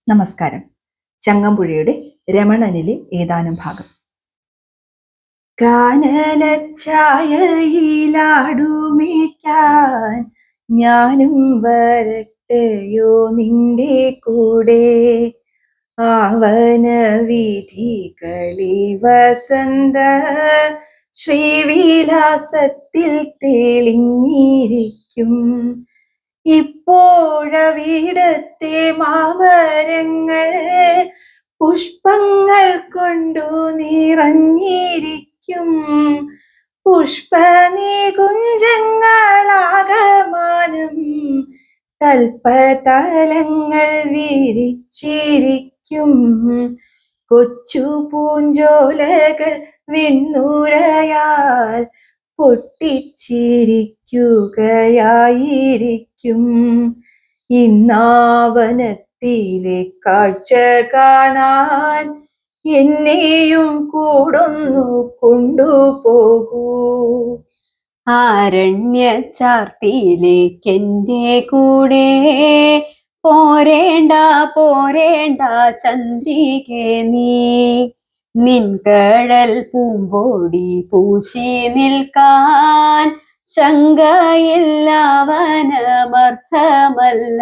നമസ്കാരം. ചങ്ങമ്പുഴയുടെ രമണനിലെ ഏതാനും ഭാഗം. കാനനച്ചായയിലാടുമേക്കാൻ ഞാനും വരട്ടെയോ നിന്റെ കൂടെ, ആവന വീഥികളി വസന്ത ശ്രീവിലാസത്തിൽ തെളിഞ്ഞിരിക്കും. ഇപ്പോഴവിടത്തെ മാമരങ്ങൾ പുഷ്പങ്ങൾ കൊണ്ടു നിറഞ്ഞിരിക്കും. പുഷ്പനികുഞ്ചങ്ങളാകമാനം തൽപ്പതലങ്ങൾ വിരിച്ചിരിക്കും. കൊച്ചു പൂഞ്ചോലകൾ വിണ്ണുരയാൽ പൊട്ടിച്ചിരിക്കുകയായിരിക്കും. ഇന്നാവനത്തിലെ കാഴ്ച കാണാൻ എന്നെയും കൂടൊന്നു കൊണ്ടുപോകൂ. ആരണ്യച്ചാർത്തിയിലേക്കെന്റെ കൂടെ പോരേണ്ട പോരേണ്ട ചന്ദ്രികേ നീ, നിൻകഴൽ പൂമ്പൊടി പൂശി നിൽക്കാൻ ശങ്കയില്ലവനമർഹമല്ല.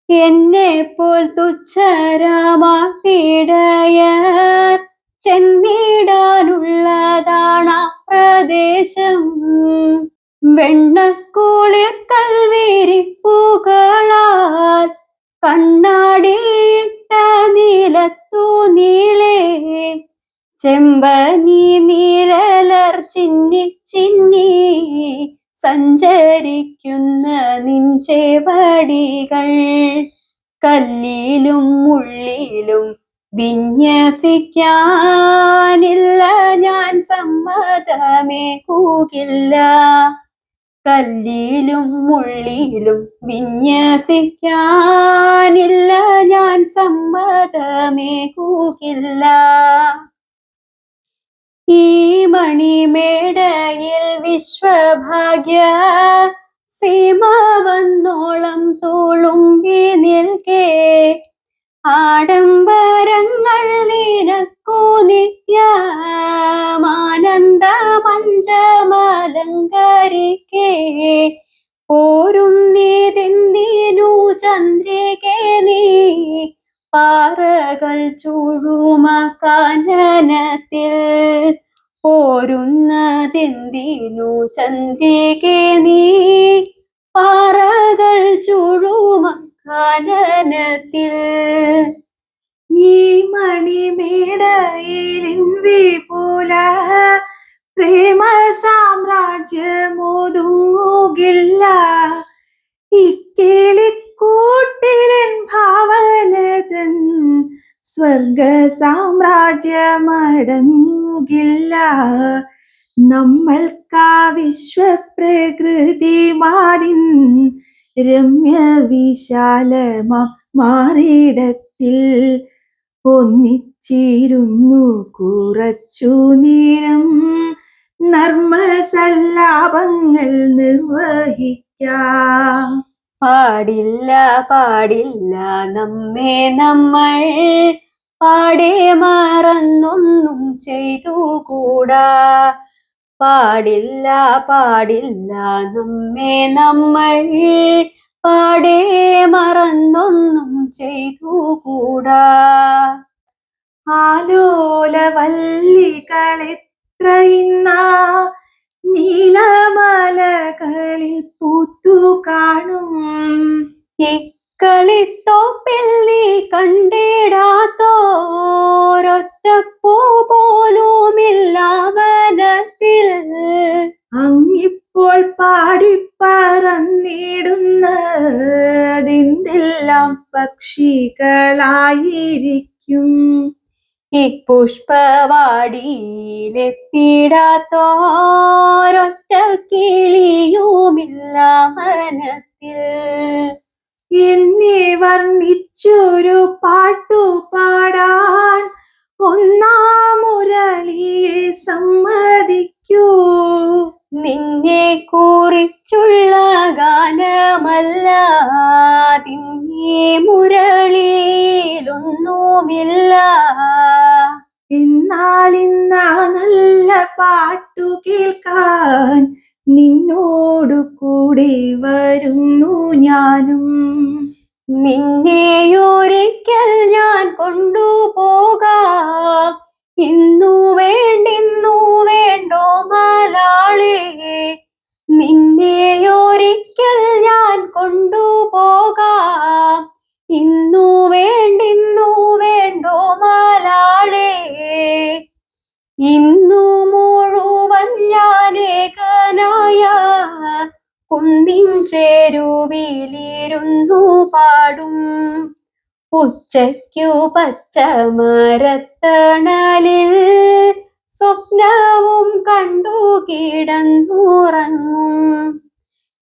എന്നെ പോൽ തുച്ഛരമായിടയർ ചെന്നിടാനുള്ളതാണ പ്രദേശം. വെണ്ണക്കുളിർ കൽവിരിപ്പുകളാൽ കണ്ണാടിയിട്ട നിലത്തു നീളെ ചെമ്പനി നിഴലർ ചിന്നി ചിന്നി സഞ്ചരിക്കുന്ന നിൻചേവടികൾ കല്ലിലും മുള്ളിലും വിന്യസിക്കാനില്ല ഞാൻ സമ്മതമേകുകില്ല. കല്ലിലും മുള്ളിലും വിന്യസിക്കാനില്ല ഞാൻ സമ്മതമേകുകില്ല. ഈ മണിമേടയിൽ വിശ്വഭാഗ്യ സീമ വന്നോളം തുളുമ്പി നിൽക്കേ, ആഡംബരങ്ങൾ നിനക്കു നിത്യമാനന്ദമഞ്ചമലങ്കരിക്കേ. പോരും നീതെന്തിനു ചന്ദ്രികേ നീ, പാറകൾ ചൂഴുമ കാനനത്തിൽ. പോരുന്നതെന്തിനു ചന്ദ്രികേ നീ, പാറകൾ ചൂഴുമ കാനനത്തിൽ. ഈ മണിമേടയിലിൻ വിപുല പ്രേമ സാമ്രാജ്യമൊതുങ്ങുകില്ല. ഇക്കിളിക്കൂട്ടിലൻ ഭാവനതൻ സ്വർഗ സാമ്രാജ്യമടങ്ങുകില്ല. നമ്മൾക്കാ വിശ്വപ്രകൃതി മാതിൻ രമ്യ വിശാലമാ മാറിടത്തിൽ ഒന്നിച്ചിരുന്നു കുറച്ചു നേരം നർമ്മസല്ലാപങ്ങൾ നിർവഹിക്കാം. പാടില്ല പാടില്ല നമ്മെ നമ്മൾ പാടെ മറന്നൊന്നും ചെയ്തുകൂടാ. പാടില്ല പാടില്ല നമ്മെ നമ്മൾ പാടെ മറന്നൊന്നും ചെയ്തുകൂടാ. ആലോലവല്ലികളെത്ര ഇന്നാ നീലമലകളിൽ പൂത്തു കാണും. ഇക്കളിത്തോപ്പിൽ നീ കണ്ടിടാത്തോരൊറ്റപ്പൂ പോലുമില്ല വനത്തിൽ. അങ്ങിപ്പോൾ പാടിപ്പറന്നിടുന്നതെന്തെല്ലാം പക്ഷികളായിരിക്കും. ഇപ്പുഷ്പവാടിയിലെത്തിടാത്തോരൊറ്റ കിളിയുമില്ല വനത്തിൽ. എന്നെ വർണ്ണിച്ചൊരു പാട്ടു പാടാൻ ഒന്നാം മുരളിയെ സമ്മതിക്കൂ. നിന്നെ കുറിച്ചുള്ള ഗാനമല്ല തിങ്ങി മുരളി വേറൊന്നുമില്ല. എന്നാൽ ഇന്നാ നല്ല പാട്ടു കേൾക്കാൻ നിന്നോടു കൂടെ വരുന്നു ഞാനും. നിന്നെയൊരിക്കൽ ഞാൻ കൊണ്ടുപോകാം. ഇന്നു വേണ്ടിന്നു വേണ്ടോ മലാളേ. നിന്നെയൊരിക്കൽ ഞാൻ കൊണ്ടുപോകാം. ഇന്നു വേണ്ടിന്നു വേണ്ടോ മലാളേ. ഇന്നു മുഴുവൻ ഞാൻ ഏകനായ കുന്നിൻ ചേരുവിലിരുന്നു പാടും. ഉച്ചയ്ക്കു പച്ചമരത്തണലിൽ സ്വപ്നവും കണ്ടു കിടന്നുറങ്ങും.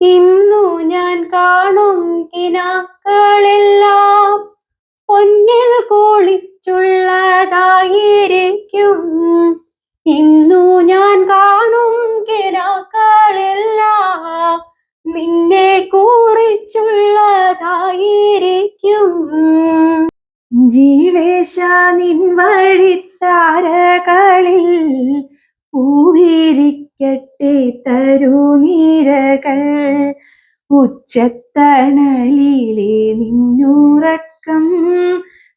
ഇന്നു ഞാൻ കാണും കിനാക്കളെല്ലാം പൊന്നിൽ കുളിച്ചുള്ളതായിരിക്കും. ഇന്നു ഞാൻ കാണും കിനാക്കളെല്ലാം നിന്നെ കുറിച്ചുള്ളതായിരിക്കും. ജീവേശ നിൻ വഴിത്താരകളിൽ പൂവിരിക്കട്ടെ തരുനീരകൾ. ഉച്ചത്തണലിലെ നിന്നുറക്കം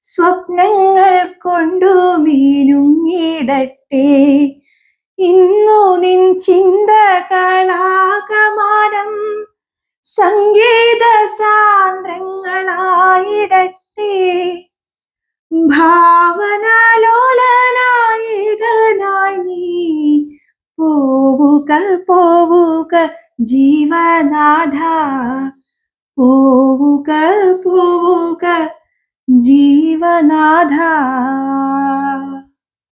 സ്വപ്നങ്ങൾ കൊണ്ടു മീനുങ്ങിടട്ടെ. ഇന്നു നിൻ ചിന്തകളാകമാനം സംഗീത സാന്ദ്രങ്ങളായിടട്ടെ. ഭാവനാലോലനായകനായി നീ പോവുക പോവുക ജീവനാഥ. പോവുക പോവുക ജീവനാഥ.